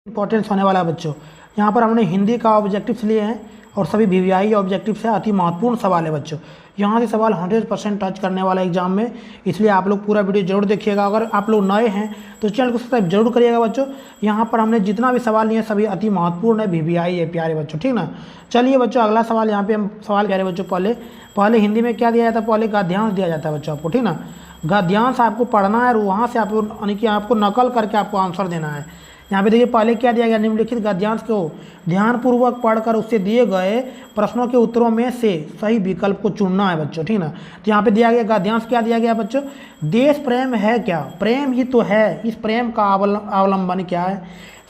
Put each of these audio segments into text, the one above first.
Importance होने वाला है बच्चों। यहाँ पर हमने हिंदी का ऑब्जेक्टिव्स लिए हैं और सभी वीवीआई ऑब्जेक्टिव्स है, अति महत्वपूर्ण सवाल है बच्चों। यहाँ से सवाल 100% टच करने वाला है एग्जाम में, इसलिए आप लोग पूरा वीडियो जरूर देखिएगा। अगर आप लोग नए हैं तो चैनल को सब्सक्राइब जरूर करिएगा बच्चों। यहाँ पर हमने जितना भी सवाल लिए सभी अति महत्वपूर्ण है, वीवीआई है प्यारे बच्चों, ठीक ना। चलिए बच्चों अगला सवाल यहाँ पे हम सवाल कह रहे हैं बच्चों। पहले हिंदी में क्या दिया जाता है, पहले गद्यांश दिया जाता है बच्चों आपको, ठीक ना। गद्यांश आपको पढ़ना है और वहाँ से आपको यानी कि आपको नकल करके आपको आंसर देना है। यहाँ पे देखिए पहले क्या दिया गया, निम्नलिखित गद्यांश को ध्यानपूर्वक पढ़कर उससे दिए गए प्रश्नों के उत्तरों में से सही विकल्प को चुनना है बच्चों, ठीक ना। तो यहाँ पे दिया गया गद्यांश क्या दिया गया बच्चों, देश प्रेम है क्या, प्रेम ही तो है, इस प्रेम का अवलंबन क्या है।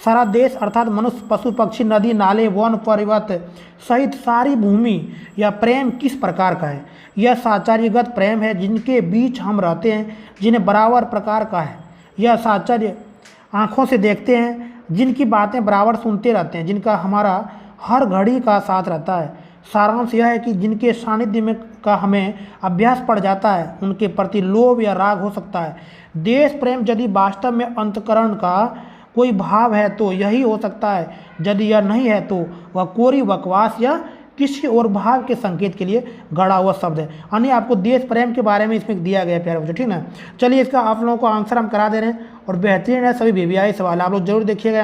सारा देश अर्थात मनुष्य, पशु पक्षी, नदी नाले, वन पर्वत सहित सारी भूमि, यह प्रेम किस प्रकार का है। यह साचार्यगत प्रेम है जिनके बीच हम रहते हैं, जिन्हें बराबर प्रकार का है। यह साचार्य आँखों से देखते हैं, जिनकी बातें बराबर सुनते रहते हैं, जिनका हमारा हर घड़ी का साथ रहता है। सारांश यह है कि जिनके सानिध्य में का हमें अभ्यास पड़ जाता है, उनके प्रति लोभ या राग हो सकता है। देश प्रेम यदि वास्तव में अंतःकरण का कोई भाव है तो यही हो सकता है, यदि यह नहीं है तो वह कोरी बकवास या किसी और भाव के संकेत के लिए गढ़ा हुआ शब्द है। यानी आपको देश प्रेम के बारे में इसमें दिया गया प्यारे बच्चों, ठीक ना। चलिए इसका आप लोगों को आंसर हम करा दे रहे हैं और बेहतरीन है, सभी वीवीआई सवाल आप लोग जरूर देखिएगा।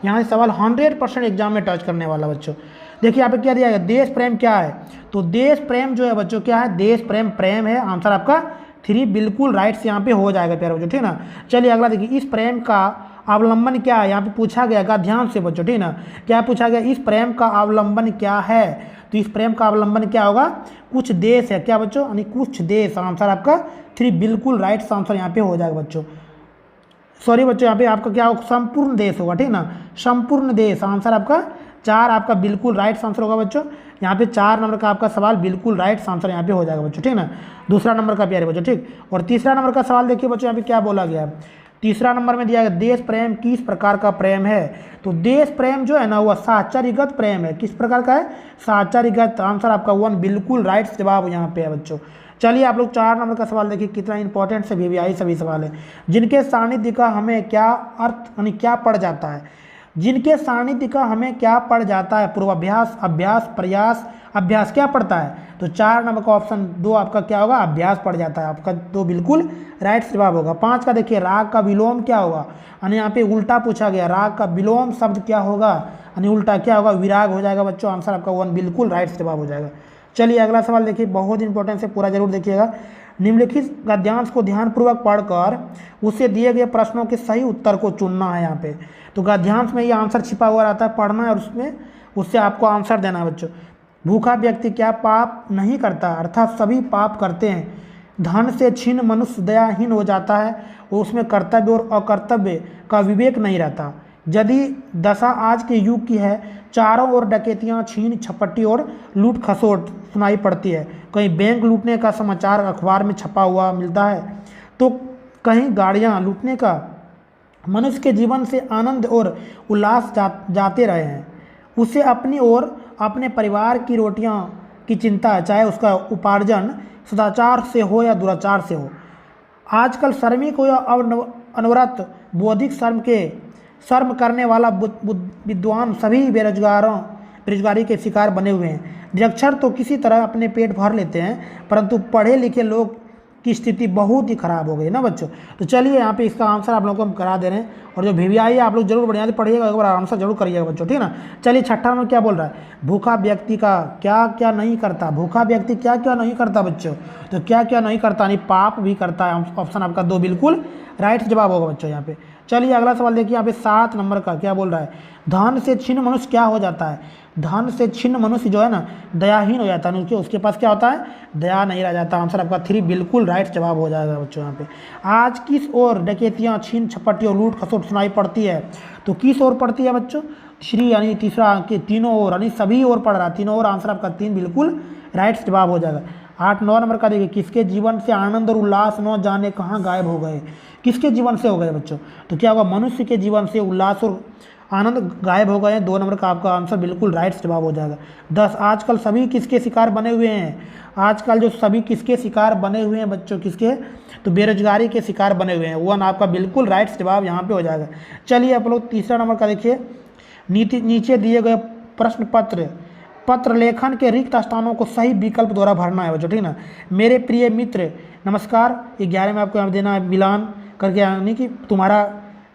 यहाँ से सवाल 100% एग्जाम में टच करने वाला बच्चों। देखिए यहाँ पे क्या दिया गया, देश प्रेम क्या है, तो देश प्रेम जो है बच्चों क्या है, देश प्रेम प्रेम है। आंसर आपका 3 बिल्कुल राइट से यहाँ पे हो जाएगा प्यारे बच्चों, ठीक ना। चलिए अगला देखिए, इस प्रेम का अवलंबन क्या है, यहाँ पे पूछा गया गद्यांश से बच्चों, ठीक ना। क्या पूछा गया, इस प्रेम का अवलंबन क्या है, तो इस प्रेम का अवलंबन क्या होगा, कुछ देश है क्या बच्चों, यानी कुछ देश। आंसर आपका 3 बिल्कुल राइट आंसर यहाँ पे हो जाएगा बच्चों। सॉरी बच्चों, यहाँ पे आपका क्या होगा, संपूर्ण देश होगा, ठीक ना, संपूर्ण देश। आंसर आपका 4 आपका बिल्कुल राइट आंसर होगा बच्चों। यहाँ पे 4 नंबर का आपका सवाल बिल्कुल राइट आंसर यहाँ पे हो जाएगा बच्चों, ठीक ना। दूसरा नंबर का प्यारे बच्चों, ठीक। और तीसरा नंबर का सवाल देखिए बच्चों, यहाँ पे क्या बोला गया है, तीसरा नंबर में दिया गया देश प्रेम किस प्रकार का प्रेम है। तो देश प्रेम जो है ना वह साचार्यगत प्रेम है। किस प्रकार का है, साचार्यगत। आंसर आपका 1 बिल्कुल राइट जवाब यहाँ पे है बच्चों। चलिए आप लोग 4 नंबर का सवाल देखिए, कितना इंपॉर्टेंट से वीवीआई सभी सवाल है। जिनके सानिध्य का हमें क्या अर्थ यानी क्या पड़ जाता है, जिनके सानिध्य का हमें क्या पड़ जाता है, पूर्वाभ्यास, अभ्यास, प्रयास। अभ्यास क्या पड़ता है, तो 4 नंबर का ऑप्शन 2 आपका क्या होगा, अभ्यास पड़ जाता है। आपका 2 बिल्कुल राइट जवाब होगा। 5 का देखिए, राग का विलोम क्या होगा, यानी यहाँ पे उल्टा पूछा गया, राग का विलोम शब्द क्या होगा, यानी उल्टा क्या होगा, विराग हो जाएगा बच्चों। आंसर आपका 1 बिल्कुल राइट जवाब हो जाएगा। चलिए अगला सवाल देखिए, बहुत इंपॉर्टेंट है, पूरा जरूर देखिएगा। निम्नलिखित गद्यांश को ध्यानपूर्वक पढ़कर उससे दिए गए प्रश्नों के सही उत्तर को चुनना है। यहाँ पे तो गद्यांश में ये आंसर छिपा हुआ रहता है, पढ़ना है और उसमें उससे आपको आंसर देना है बच्चों। भूखा व्यक्ति क्या पाप नहीं करता, अर्थात सभी पाप करते हैं। धन से छीन मनुष्य दयाहीन हो जाता है, वो उसमें कर्तव्य और अकर्तव्य का विवेक नहीं रहता। यदि दशा आज के युग की है, चारों ओर डकैतियाँ, छीन झपटी और लूट खसोट सुनाई पड़ती है। कहीं बैंक लूटने का समाचार अखबार में छपा हुआ मिलता है, तो कहीं गाड़ियाँ लूटने का। मनुष्य के जीवन से आनंद और उल्लास जाते रहे हैं। उसे अपनी और अपने परिवार की रोटियां की चिंता है, चाहे उसका उपार्जन सदाचार से हो या दुराचार से हो। आजकल श्रमिक हो या अनवरत, बौद्धिक शर्म करने वाला विद्वान सभी बेरोजगारी के शिकार बने हुए हैं। निरक्षर तो किसी तरह अपने पेट भर लेते हैं, परंतु पढ़े लिखे लोग की स्थिति बहुत ही खराब हो गई ना बच्चों। तो चलिए यहाँ पे इसका आंसर आप लोगों को हम करा दे रहे हैं, और जो वीवीआई है आप लोग जरूर बढ़िया से पढ़िएगा, एक बार आंसर जरूर करिएगा बच्चों, ठीक ना। चलिए 6ठा में क्या बोल रहा है, भूखा व्यक्ति का क्या क्या नहीं करता। भूखा व्यक्ति क्या क्या नहीं करता बच्चों, तो क्या क्या नहीं करता, यानी पाप भी करता है। ऑप्शन आपका 2 बिल्कुल राइट जवाब होगा बच्चों यहाँ पे। चलिए अगला सवाल देखिए, यहाँ पे 7 नंबर का क्या बोल रहा है, धन से छिन्न मनुष्य क्या हो जाता है। धन से छिन्न मनुष्य जो है ना दयाहीन हो जाता है, उसके पास क्या होता है, दया नहीं रह जाता। आंसर आपका 3 बिल्कुल राइट जवाब हो जाएगा बच्चों यहाँ पे। आज किस ओर डकैतियाँ, छीन झपटी और लूट खसोट सुनाई पड़ती है, तो किस ओर पड़ती है बच्चों, श्री यानी तीसरा के तीनों ओर, यानी सभी ओर पड़ रहा है, तीनों ओर। आंसर आपका 3 बिल्कुल राइट जवाब हो जाएगा। 8-9 नंबर का देखिए, किसके जीवन से आनंद और उल्लास न जाने कहाँ गायब हो गए। किसके जीवन से हो गए बच्चों, तो क्या होगा, मनुष्य के जीवन से उल्लास और आनंद गायब हो गए हैं। 2 नंबर का आपका आंसर बिल्कुल राइट जवाब हो जाएगा। 10 आजकल सभी किसके शिकार बने हुए हैं? आजकल जो सभी किसके शिकार बने हुए हैं बच्चों, किसके? तो बेरोजगारी के शिकार बने हुए हैं। 1 आपका बिल्कुल राइट जवाब यहाँ पे हो जाएगा। चलिए आप लोग तीसरा नंबर का देखिए, नीचे दिए गए प्रश्न पत्र लेखन के रिक्त स्थानों को सही विकल्प द्वारा भरना है बच्चों, ठीक ना। मेरे प्रिय मित्र नमस्कार, 11 में आपको यहाँ देना है मिलान करके, यानी कि तुम्हारा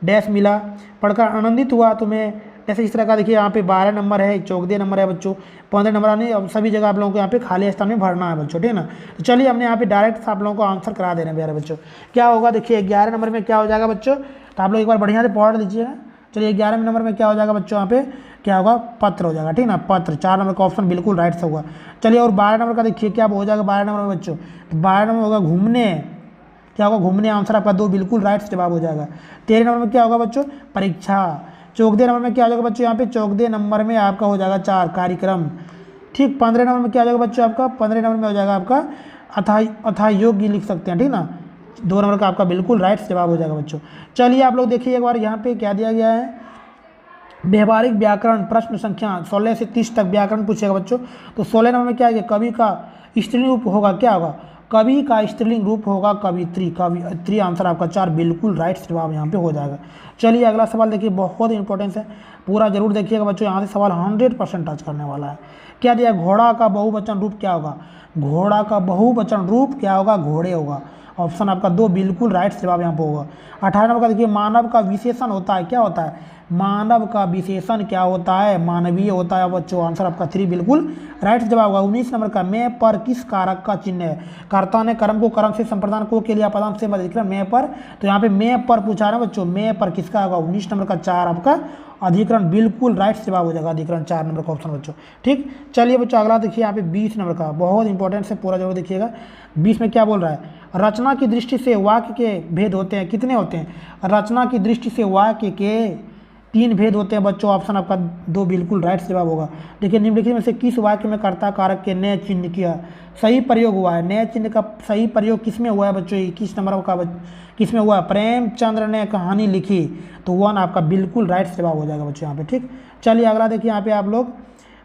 डैश मिला, पढ़कर आनंदित हुआ तुम्हें, जैसे इस तरह का। देखिए यहाँ पे 12 नंबर है, 14 नंबर है बच्चों, 15 नंबर आने। अब सभी जगह आप लोगों को यहाँ पे खाली स्थान में भरना है बच्चों, ठीक ना। तो चलिए हमने यहाँ पे डायरेक्ट आप लोगों को आंसर करा दे रहे हैं प्यारे बच्चों। क्या होगा देखिए 11 नंबर में क्या हो जाएगा बच्चों, तो आप लोग एक बार बढ़िया से पढ़ लीजिएगा। चलिए 11 नंबर में क्या हो जाएगा बच्चों, यहाँ पे क्या होगा, पत्र हो जाएगा, ठीक ना, पत्र। 4 नंबर का ऑप्शन बिल्कुल राइट से होगा। चलिए और 12 नंबर का देखिए क्या हो जाएगा 12 नंबर में बच्चों, तो 12 नंबर होगा घूमने, क्या होगा, घूमने। आंसर आपका 2 बिल्कुल राइट जवाब हो जाएगा। 13 नंबर में क्या होगा बच्चों, परीक्षा। 14 नंबर में क्या हो जाएगा बच्चों, यहाँ पे 14 नंबर में आपका हो जाएगा 4 कार्यक्रम, ठीक। 15 नंबर में क्या हो जाएगा बच्चों आपका, 15 नंबर में हो जाएगा आपका अथा योग्य लिख सकते हैं, ठीक ना। 2 नंबर का आपका बिल्कुल राइट जवाब हो जाएगा बच्चों। चलिए आप लोग देखिए एक बार यहाँ पे क्या दिया गया है, व्यवहारिक व्याकरण प्रश्न संख्या 16 से 30 तक व्याकरण पूछेगा बच्चों। तो 16 नंबर में क्या है, कवि का स्त्रीलिंग रूप होगा, क्या होगा, कवि का स्त्रीलिंग रूप होगा कवित्री। आंसर आपका 4 बिल्कुल राइट जवाब यहाँ पे हो जाएगा। चलिए अगला सवाल देखिए, बहुत इंपॉर्टेंस है, पूरा जरूर देखिएगा बच्चों, यहाँ से सवाल 100% टच करने वाला है। क्या दिया, घोड़ा का बहुवचन रूप क्या होगा, घोड़ा का बहुवचन रूप क्या होगा, घोड़े होगा। ऑप्शन आपका 2 बिल्कुल राइट जवाब यहाँ पे होगा। 18 नंबर का देखिए, मानव का विशेषण होता है, क्या होता है, मानव का विशेषण क्या होता है, मानवीय होता है बच्चों। आंसर आपका 3 बिल्कुल राइट जवाब होगा। 19 नंबर का, मैं पर किस कारक का चिन्ह है, कर्ता ने कर्म को कर्म से संप्रदान को के लिए पदांश से अधिकरण मैं पर, तो यहाँ पे मैं पर पूछा रहा है बच्चों, मैं पर किसका होगा, 19 नंबर का 4 आपका अधिकरण बिल्कुल राइट जवाब हो जाएगा, अधिकरण 4 नंबर का ऑप्शन बच्चों, ठीक। चलिए बच्चों अगला देखिए यहाँ पे 20 नंबर का, बहुत इंपॉर्टेंट से पूरा जरूर देखिएगा। 20 में क्या बोल रहा है, रचना की दृष्टि से वाक्य के भेद होते हैं, कितने होते हैं, रचना की दृष्टि से वाक्य के 3 भेद होते हैं बच्चों। ऑप्शन आपका 2 बिल्कुल राइट जवाब होगा। देखिए निम्नलिखित में से किस वाक्य में कर्ता कारक के नए चिन्ह किया सही प्रयोग हुआ है, नए चिन्ह का सही प्रयोग किसमें हुआ है बच्चों, 21 नंबर का किसमें हुआ, प्रेमचंद्र ने कहानी लिखी, तो 1 आपका बिल्कुल राइट जवाब हो जाएगा बच्चों यहाँ पे, ठीक। चलिए अगला देखिए यहाँ पे आप लोग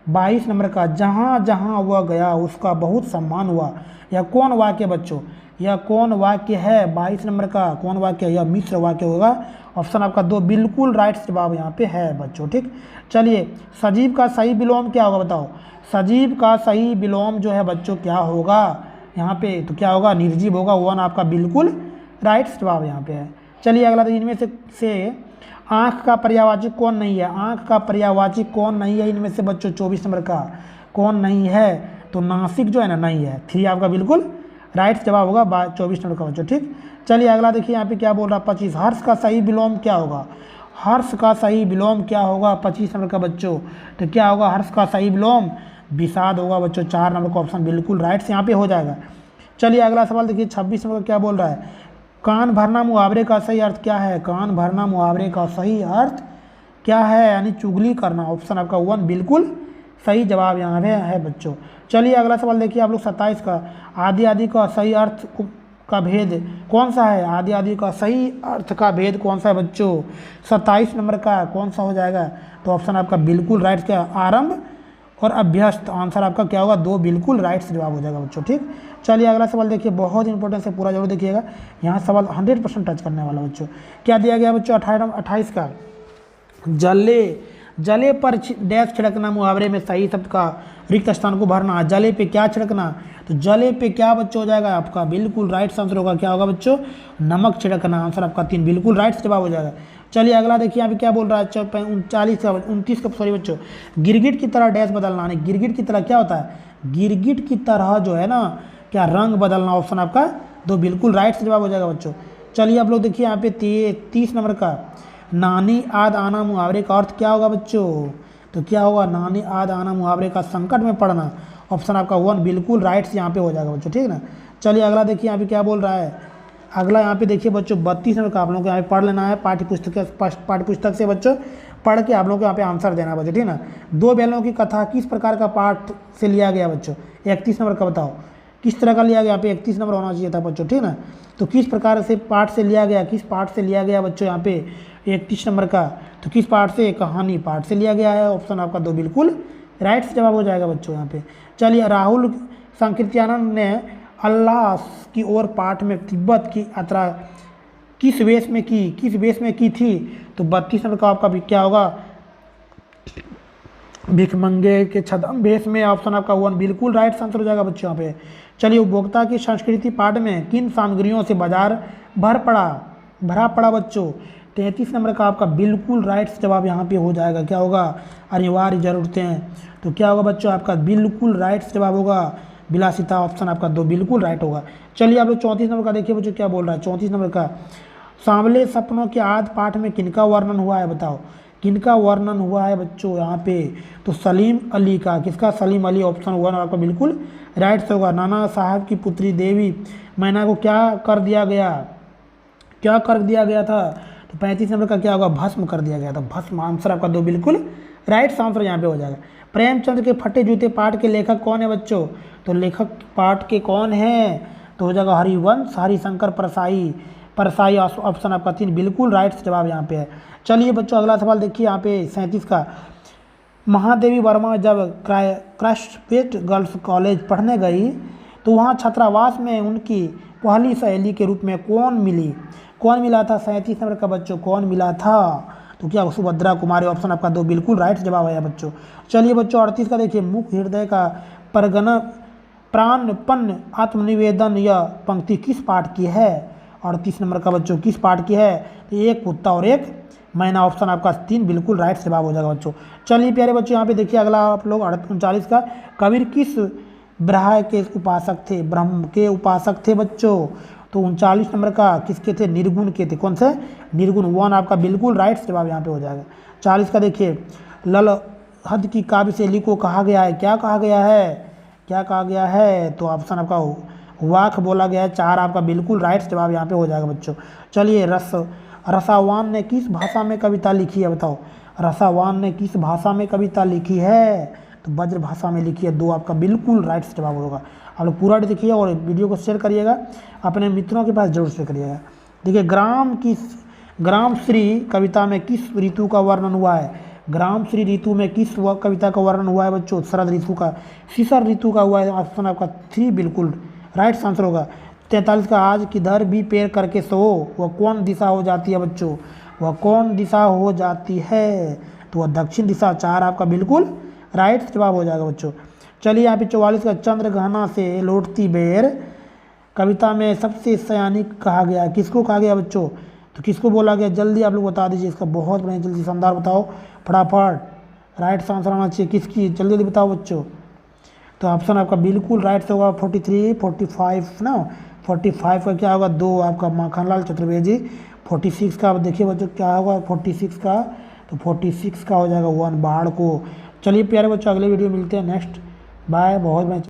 22 नंबर का, जहाँ जहाँ वह गया उसका बहुत सम्मान हुआ, यह कौन वाक्य बच्चों, यह कौन वाक्य है, 22 नंबर का कौन वाक्य है, यह मिश्र वाक्य होगा। ऑप्शन आपका 2 बिल्कुल राइट जवाब यहाँ पे है बच्चों, ठीक। चलिए सजीव का सही विलोम क्या होगा बताओ, सजीव का सही विलोम जो है बच्चों क्या होगा यहाँ पे, तो क्या होगा, निर्जीव होगा। 1 आपका बिल्कुल राइट जवाब यहाँ पे है। चलिए अगला, तो इनमें से आँख का पर्यायवाची कौन नहीं है, आँख का पर्यायवाची कौन नहीं है इनमें से बच्चों, 24 नंबर का कौन नहीं है, तो नासिक जो है ना नहीं है। 3 आपका बिल्कुल राइट जवाब होगा 24 नंबर का बच्चों, ठीक। चलिए अगला देखिए यहाँ पे क्या बोल रहा है 25, हर्ष का सही विलोम क्या होगा, हर्ष का सही विलोम क्या होगा 25 नंबर का बच्चों, तो क्या होगा, हर्ष का सही विलोम विषाद होगा बच्चों। 4 नंबर का ऑप्शन बिल्कुल राइट से यहाँ पे हो जाएगा। चलिए अगला सवाल देखिए 26 नंबर का क्या बोल रहा है, कान भरना मुहावरे का सही अर्थ क्या है, कान भरना मुहावरे का सही अर्थ क्या है, यानी चुगली करना। ऑप्शन आपका 1 बिल्कुल सही जवाब यहाँ पे है बच्चों। चलिए अगला सवाल देखिए आप लोग 27 का, आदि आदि का सही अर्थ का भेद कौन सा है, आदि आदि का सही अर्थ का भेद कौन सा है बच्चों, 27 नंबर का कौन सा हो जाएगा, तो ऑप्शन आपका बिल्कुल राइट क्या, आरंभ और अभ्यस्त। आंसर आपका क्या होगा, 2 बिल्कुल राइट से जवाब हो जाएगा बच्चों, ठीक। चलिए अगला सवाल देखिए, बहुत इंपॉर्टेंट से पूरा जरूर देखिएगा, यहाँ सवाल 100% टच करने वाला बच्चों। क्या दिया गया बच्चों 28 का, जले पर डैश छिड़कना मुहावरे में सही शब्द का रिक्त स्थान को भरना। जले पे क्या छिड़कना, तो जले पे क्या बच्चों हो जाएगा आपका बिल्कुल राइट आंसर होगा, क्या होगा बच्चों, नमक छिड़कना। आंसर आपका 3 बिल्कुल राइट जवाब हो जाएगा। चलिए अगला देखिए यहाँ पे क्या बोल रहा है 29 का सॉरी बच्चों, गिरगिट की तरह डैश बदलना, यानी गिरगिट की तरह क्या होता है, गिरगिट की तरह जो है ना क्या रंग बदलना। ऑप्शन आपका 2 बिल्कुल राइट से जवाब हो जाएगा बच्चों। चलिए आप लोग देखिए यहाँ पे 30 नंबर का, नानी आद आना मुहावरे का अर्थ क्या होगा बच्चों, तो क्या होगा, नानी आद आना मुहावरे का संकट में पड़ना। ऑप्शन आपका 1 बिल्कुल राइट से यहाँ पे हो जाएगा बच्चों, ठीक ना। चलिए अगला देखिए यहाँ पे क्या बोल रहा है, अगला यहाँ पे देखिए बच्चों 32 नंबर का आप लोगों को यहाँ पे पढ़ लेना है, पाठ्यपुस्तक से बच्चों पढ़ के आप लोगों को यहाँ पे आंसर देना है बच्चों, ठीक ना। 2 बैलों की कथा किस प्रकार का पाठ से लिया गया बच्चों, 31 नंबर का बताओ, किस तरह का लिया गया, यहाँ पे 31 नंबर होना चाहिए था बच्चों, ठीक ना। तो किस प्रकार से पाठ से लिया गया, किस पाठ से लिया गया बच्चों, यहाँ पे 31 नंबर का, तो किस पाठ से, कहानी पाठ से लिया गया है। ऑप्शन आपका 2 बिल्कुल राइट जवाब हो जाएगा बच्चों यहाँ पे। चलिए, राहुल संकीर्त्यानंद ने अल्लाह की ओर पाठ में तिब्बत की यात्रा किस वेश में की थी, तो 32 नंबर का आपका भी क्या होगा, भिखमंगे के छदम वेश में। ऑप्शन आपका 1 बिल्कुल राइट आंसर हो जाएगा बच्चों यहाँ पे। चलिए, उपभोक्ता की संस्कृति पाठ में किन सामग्रियों से बाजार भरा पड़ा बच्चों, 33 नंबर का आपका बिल्कुल राइट जवाब यहाँ पे हो जाएगा। क्या होगा, अनिवार्य जरूरतें। तो क्या होगा बच्चों, आपका बिल्कुल राइट जवाब होगा विलासिता। ऑप्शन आपका 2 बिल्कुल राइट होगा। चलिए, आप लोग 34 नंबर का देखिए बच्चों क्या बोल रहा है। 34 नंबर का, सांवले सपनों के आदि पाठ में किनका वर्णन हुआ है, बताओ किनका वर्णन हुआ है बच्चों यहाँ पे, तो सलीम अली का। किसका, सलीम अली। ऑप्शन 1 आपका बिल्कुल राइट से होगा। नाना साहब की पुत्री देवी मैना को क्या कर दिया था, तो 35 नंबर का क्या होगा, भस्म कर दिया गया था, भस्म। आंसर आपका 2 बिल्कुल राइट आंसर यहाँ पे हो जाएगा। प्रेमचंद के फटे जूते पाठ के लेखक कौन है बच्चों, तो लेखक पाठ के कौन है, तो हो जाएगा हरिवंश हरिशंकर परसाई। ऑप्शन आपका 3 बिल्कुल राइट जवाब यहाँ पे है। चलिए बच्चों, अगला सवाल देखिए यहाँ पे 37 का। महादेवी वर्मा जब क्रस्टपेट गर्ल्स कॉलेज पढ़ने गई तो वहाँ छात्रावास में उनकी पहली सहेली के रूप में कौन मिला था, 37 नंबर का बच्चों, कौन मिला था, तो क्या सुभद्रा कुमारी। ऑप्शन आपका 2 बिल्कुल राइट जवाब है बच्चों। चलिए बच्चों, 38 का देखिए, मुख हृदय का प्राणपन आत्मनिवेदन यह पंक्ति किस पाठ की है, 38 नंबर का बच्चों किस पाठ की है, तो एक कुत्ता और एक मैना। ऑप्शन आपका 3 बिल्कुल राइट जवाब हो जाएगा बच्चों। चलिए प्यारे बच्चों, यहाँ पे देखिए अगला आप लोग 39 का, कबीर किस ब्रह्म के उपासक थे बच्चों, तो 39 नंबर का किसके थे, निर्गुण के थे। कौन से, निर्गुण। 1 आपका बिल्कुल राइट जवाब यहाँ पे हो जाएगा। 40 का देखिए, ललहद की काव्य शैली को कहा गया है, क्या कहा गया है, तो ऑप्शन आपका वाक बोला गया है। 4 आपका बिल्कुल राइट जवाब यहाँ पे हो जाएगा बच्चों। चलिए, रसावान ने किस भाषा में कविता लिखी है, बताओ रसावान ने किस भाषा में कविता लिखी है, तो ब्रज भाषा में लिखी है। 2 आपका बिल्कुल राइट जवाब होगा। आप लोग पूरा देखिए और वीडियो को शेयर करिएगा, अपने मित्रों के पास जरूर शेयर करिएगा। देखिए, ग्राम श्री कविता में किस ऋतु का वर्णन हुआ है, ग्राम श्री ऋतु में किस कविता का वर्णन हुआ है बच्चों, शरद ऋतु का, शिशिर ऋतु का हुआ है। ऑप्शन आपका 3 बिल्कुल राइट आंसर होगा। 43 का, आज किधर भी पैर करके सो वह कौन दिशा हो जाती है बच्चों, वह कौन दिशा हो जाती है, तो वह दक्षिण दिशा। 4 आपका बिल्कुल राइट जवाब हो जाएगा बच्चों। चलिए, यहाँ पे 44 का, चंद्रग्रहण से लौटती बेर कविता में सबसे सयानी कहा गया, किसको कहा गया बच्चों, तो किसको बोला गया, जल्दी आप लोग बता दीजिए इसका, बहुत बढ़िया, जल्दी शानदार बताओ फटाफट। राइट आंसर आना चाहिए किसकी, जल्दी बताओ बच्चों। तो ऑप्शन आपका बिल्कुल राइट होगा 43, 45 ना, 45 का क्या होगा, 2 आपका माखनलाल चतुर्वेदी। 46 का देखिए बच्चों क्या होगा 46 का, तो 46 का हो जाएगा 1 बाढ़ को। चलिए प्यारे बच्चों, अगले वीडियो मिलते हैं नेक्स्ट, बाय, बहुत